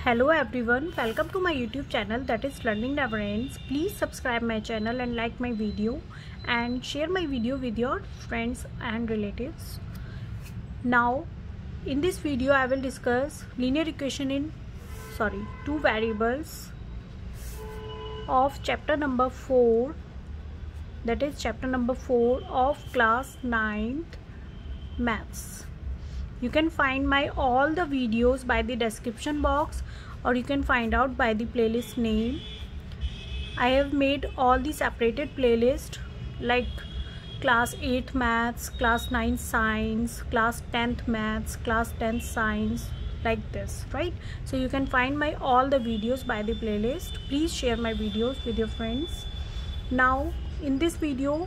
Hello everyone, welcome to my YouTube channel that is Learning Never Ends. Please subscribe my channel and like my video and share my video with your friends and relatives. Now in this video I will discuss linear equation in two variables of chapter number 4, that is chapter number 4 of class 9th maths. You can find my all the videos by the description box, or you can find out by the playlist name. I have made all the separated playlist like class 8 maths, class 9 science, class 10th maths, class 10th science, like this, right? So you can find my all the videos by the playlist. Please share my videos with your friends. Now in this video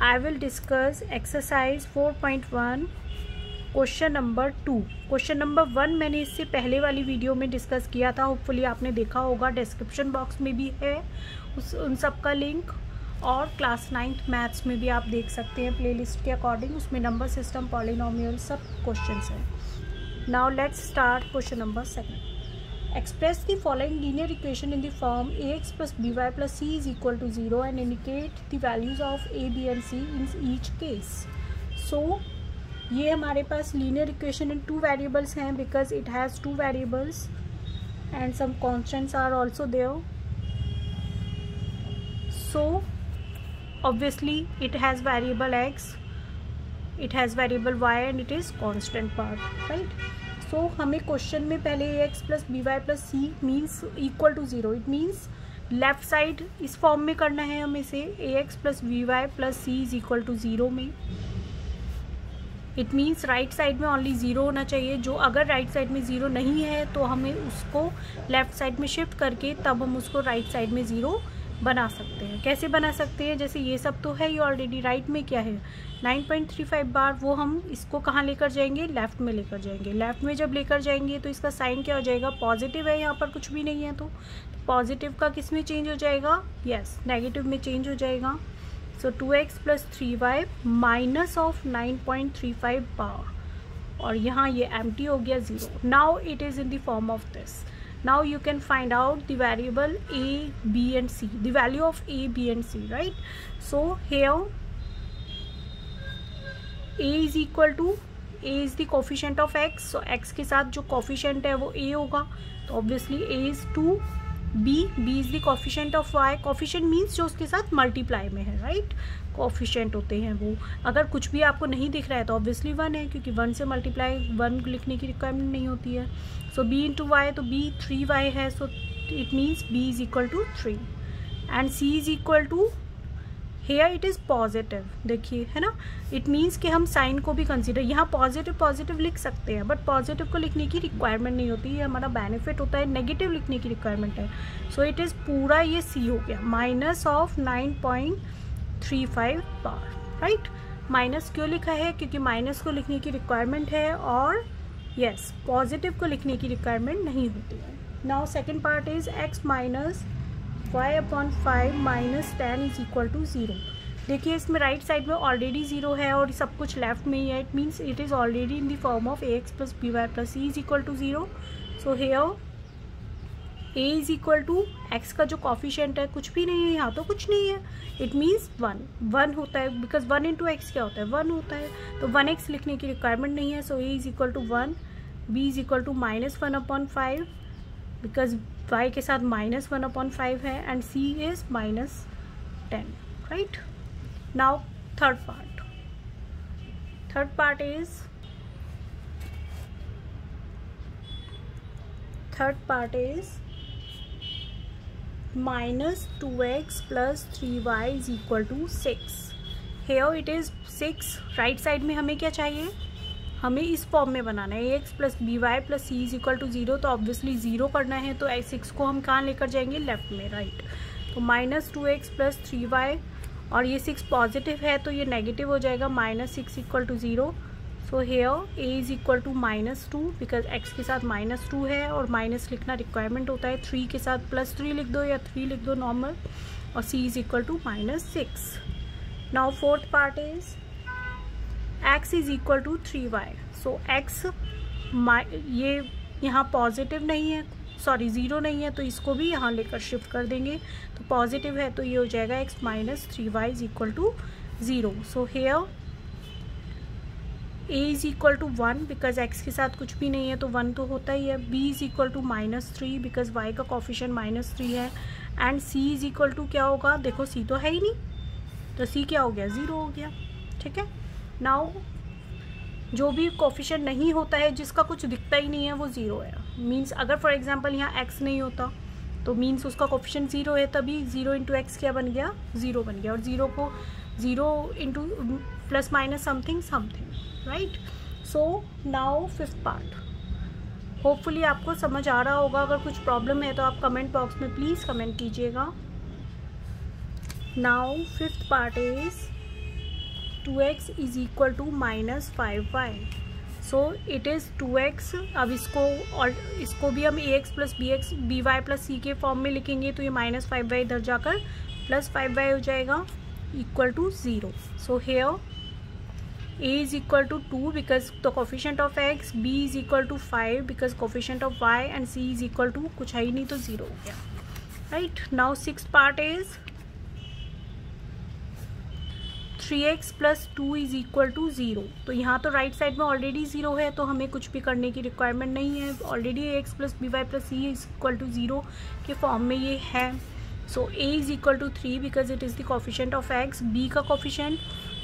I will discuss exercise 4.1 question number 2. Question number 1 मैंने इससे पहले वाली video में discuss किया था, hopefully आपने देखा होगा. डिस्क्रिप्शन बॉक्स में भी है उन सब का लिंक, और क्लास 9th मैथ्स में भी आप देख सकते हैं प्लेलिस्ट के अकॉर्डिंग. उसमें नंबर सिस्टम, पॉलिनोमियल सब क्वेश्चंस हैं. Now let's start question number 2. Express the following linear equation in the form ax plus by plus c is equal to 0 and indicate the values of a, b and c in each case. So ये हमारे पास linear equation in 2 variables हैं because it has 2 variables and some constants are also there. So obviously it has variable x, it has variable y and it is constant part, right. So हमें question में पहले ax plus by plus c means equal to 0. It means left side इस form में करना है हमें से ax plus by plus c is equal to 0 में. इट मीन्स राइट साइड में ओनली 0 होना चाहिए. जो अगर राइट साइड में 0 नहीं है तो हमें उसको लेफ़्ट साइड में शिफ्ट करके तब हम उसको राइट साइड में 0 बना सकते हैं. कैसे बना सकते हैं? जैसे ये सब तो है, ये ऑलरेडी राइट में क्या है 9.35 बार, वो हम इसको कहाँ लेकर जाएंगे? लेफ़्ट में लेकर जाएंगे. लेफ़्ट में जब लेकर जाएंगे तो इसका साइन क्या हो जाएगा? पॉजिटिव है, यहाँ पर कुछ भी नहीं है तो पॉजिटिव का किस में चेंज हो जाएगा? यस, नेगेटिव में चेंज हो जाएगा. So 2x plus 3y minus of 9.35 बार, और यहाँ ये एम्प्टी हो गया 0. Now it is in the form of this. Now you can find out the variable a, b and c, the value of a, b and c, right? So here a is equal to, a is the coefficient of x, so x के साथ जो coefficient है वो a होगा, तो obviously a is 2. b is the coefficient of y. coefficient means जो उसके साथ मल्टीप्लाई में है, राइट. कोफिशिएंट होते हैं वो. अगर कुछ भी आपको नहीं दिख रहा है तो ऑब्वियसली 1 है, क्योंकि 1 से मल्टीप्लाई 1 लिखने की रिक्वायरमेंट नहीं होती है. सो b इंटू वाई, तो b 3y है, so it means b is equal to 3 and c is equal to, here it is positive, देखिए है ना. इट मीन्स कि हम साइन को भी कंसीडर, यहाँ पॉजिटिव लिख सकते हैं, बट पॉजिटिव को लिखने की रिक्वायरमेंट नहीं होती है, हमारा बेनिफिट होता है नेगेटिव लिखने की रिक्वायरमेंट है. सो इट इज़ पूरा ये c हो गया minus of 9.35 bar, right. Minus क्यों लिखा है? क्योंकि माइनस को लिखने की रिक्वायरमेंट है और यस पॉजिटिव को लिखने की रिक्वायरमेंट नहीं होती है. Now second part is x minus y upon 5 minus 10 is equal to 0. देखिए इसमें राइट साइड में ऑलरेडी 0 है और सब कुछ लेफ्ट में ही है. It means it is already in the form of ax plus by plus c is equal to 0. So here a is equal to x का जो कॉफिशिएंट है कुछ भी नहीं है, यहाँ तो कुछ नहीं है. इट मीन्स 1 होता है, बिकॉज 1 इंटू एक्स क्या होता है? 1 होता है, तो 1x लिखने की रिक्वायरमेंट नहीं है. So a is equal to 1, b is equal to minus 1 upon 5, because y के साथ माइनस 1 अपॉन 5 है, and c is minus 10, right. Now third part is minus 2x plus 3y is equal to 6. Here it is 6. Right side में हमें क्या चाहिए? हमें इस form में बनाना है ax plus by plus c is equal to 0. तो ऑब्वियसली 0 करना है तो 6 को हम कहाँ लेकर जाएंगे? लेफ्ट में, राइट. तो माइनस 2x प्लस 3y, और ये 6 पॉजिटिव है तो ये नेगेटिव हो जाएगा, minus 6 equal to 0. So here a is equal to minus 2, because x के साथ माइनस 2 है और माइनस लिखना रिक्वायरमेंट होता है. 3 के साथ प्लस 3 लिख दो या 3 लिख दो नॉर्मल, और c is equal to minus 6. Now fourth part is x is equal to 3y. So x ये यहाँ पॉजिटिव नहीं है, सॉरी ज़ीरो नहीं है, तो इसको भी यहाँ लेकर शिफ्ट कर देंगे। तो पॉजिटिव है तो ये हो जाएगा x minus 3y is equal to 0। So here a is equal to 1 because x के साथ कुछ भी नहीं है तो 1 तो होता ही है। b is equal to -3 because y का कोफिशिएंट -3 है। And c is equal to क्या होगा, देखो c तो है ही नहीं, तो c क्या हो गया, 0 हो गया। ठीक है, नाउ जो भी कोफिशिएंट नहीं होता है, जिसका कुछ दिखता ही नहीं है, वो 0 है। मीन्स अगर फॉर एग्जांपल यहाँ x नहीं होता तो मीन्स उसका कोफिशिएंट 0 है, तभी 0 इंटू एक्स क्या बन गया, 0 बन गया। और 0 को 0 into plus minus something something, right. So now fifth part, hopefully आपको समझ आ रहा होगा। अगर कुछ प्रॉब्लम है तो आप कमेंट बॉक्स में प्लीज़ कमेंट कीजिएगा। Now fifth part is 2x is equal to -5y। So it is 2x। अब इसको भी हम ax plus by plus c के फॉर्म में लिखेंगे, तो ये -5y इधर जाकर +5y हो जाएगा equal to 0। So here a is equal to 2 because the coefficient of x, b is equal to 5 because coefficient of y and c is equal to कुछ है ही नहीं तो 0 हो गया, right. Now sixth part is 3x plus 2 is equal to 0। तो यहाँ तो राइट साइड में ऑलरेडी 0 है, तो हमें कुछ भी करने की रिक्वायरमेंट नहीं है। Already ax plus by plus c is equal to 0 के फॉर्म में ये है। So a is equal to 3 because it is the coefficient of x। b का कोफिशिएंट,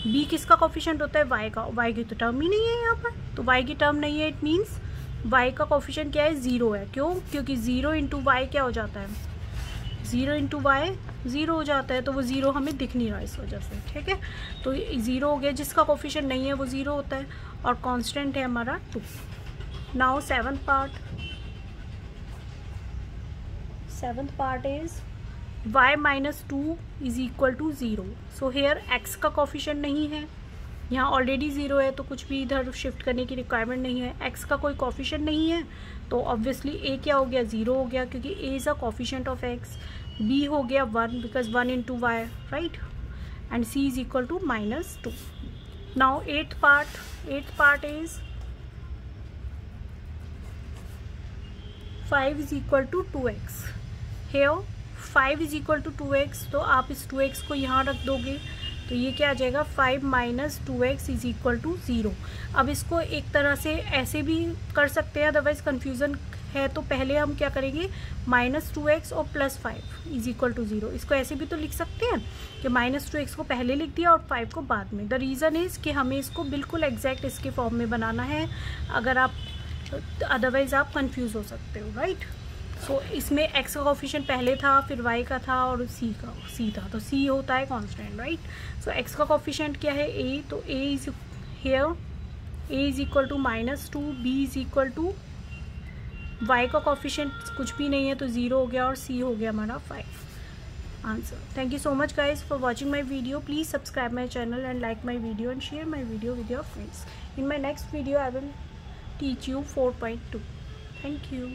b किसका कोफिशिएंट होता है, y का। y की तो टर्म ही नहीं है यहाँ पर, तो y की टर्म नहीं है, इट मीन्स y का कोफिशिएंट क्या है, 0 है। क्यों, क्योंकि 0 इंटू वाई क्या हो जाता है, 0 इंटू वाई 0 हो जाता है, तो वो 0 हमें दिख नहीं रहा इस वजह से। ठीक है, तो 0 हो गया, जिसका कोफिशिएंट नहीं है वो 0 होता है, और कांस्टेंट है हमारा 2। Now seventh part is y minus 2 is equal to 0। So here x का कोफिशिएंट नहीं है, यहाँ ऑलरेडी 0 है, तो कुछ भी इधर शिफ्ट करने की रिक्वायरमेंट नहीं है। x का कोई कोफिशिएंट नहीं है, तो ऑब्वियसली a क्या हो गया, 0 हो गया, क्योंकि a is a coefficient of x। b हो गया 1 because 1 into y, right. And c is equal to -2। Now eighth part is 5 is equal to 2x। Here 5 is equal to 2x, तो आप इस 2x को यहाँ रख दोगे, तो ये क्या आ जाएगा, 5 minus 2x is equal to 0। अब इसको एक तरह से ऐसे भी कर सकते हैं, अदरवाइज कन्फ्यूज़न है, तो पहले हम क्या करेंगे, -2x और +5 इज इक्वल टू 0। इसको ऐसे भी तो लिख सकते हैं कि -2x को पहले लिख दिया और 5 को बाद में। द रीज़न इज़ कि हमें इसको बिल्कुल एग्जैक्ट इसके फॉर्म में बनाना है, अगर आप अदरवाइज आप कंफ्यूज हो सकते हो, राइट। सो इसमें x का कोफिशिएंट पहले था, फिर y का था और c था, तो c होता है कांस्टेंट, राइट। सो x का कोफिशिएंट क्या है, a, तो a is here a is equal to -2, b is equal to, y का कोफिशिएंट कुछ भी नहीं है तो 0 हो गया, और c हो गया हमारा 5 answer. Thank you so much guys for watching my video. Please subscribe my channel and like my video and share my video with your friends. In my next video I will teach you 4.2. Thank you.